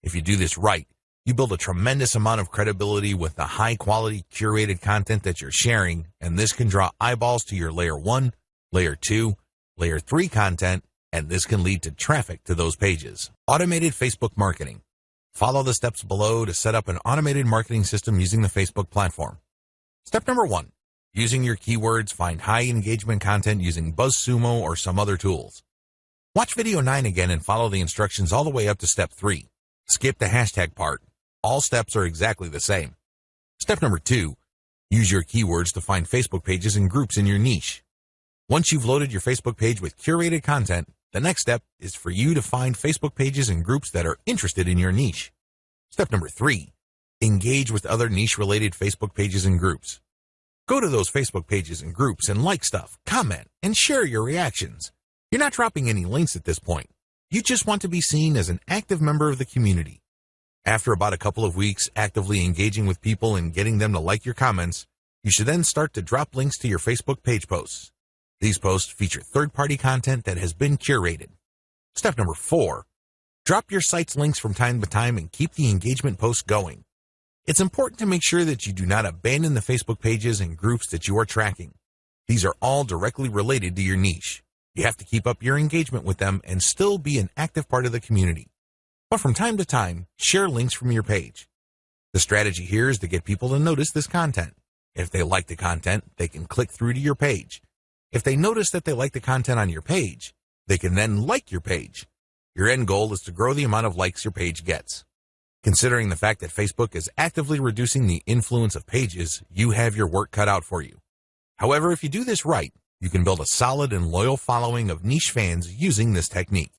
If you do this right, you build a tremendous amount of credibility with the high-quality, curated content that you're sharing, and this can draw eyeballs to your Layer 1, Layer 2, Layer 3 content, and this can lead to traffic to those pages. Automated Facebook marketing. Follow the steps below to set up an automated marketing system using the Facebook platform. Step number 1, using your keywords, find high engagement content using BuzzSumo or some other tools. Watch video 9 again and follow the instructions all the way up to step 3. Skip the hashtag part. All steps are exactly the same. Step number 2, use your keywords to find Facebook pages and groups in your niche. Once you've loaded your Facebook page with curated content, the next step is for you to find Facebook pages and groups that are interested in your niche. Step number 3, engage with other niche-related Facebook pages and groups. Go to those Facebook pages and groups and like stuff, comment, and share your reactions. You're not dropping any links at this point. You just want to be seen as an active member of the community. After about a couple of weeks actively engaging with people and getting them to like your comments, you should then start to drop links to your Facebook page posts. These posts feature third-party content that has been curated. Step number 4, drop your site's links from time to time and keep the engagement posts going. It's important to make sure that you do not abandon the Facebook pages and groups that you are tracking. These are all directly related to your niche. You have to keep up your engagement with them and still be an active part of the community. But from time to time, share links from your page. The strategy here is to get people to notice this content. If they like the content, they can click through to your page. If they notice that they like the content on your page, they can then like your page. Your end goal is to grow the amount of likes your page gets. Considering the fact that Facebook is actively reducing the influence of pages, you have your work cut out for you. However, if you do this right, you can build a solid and loyal following of niche fans using this technique.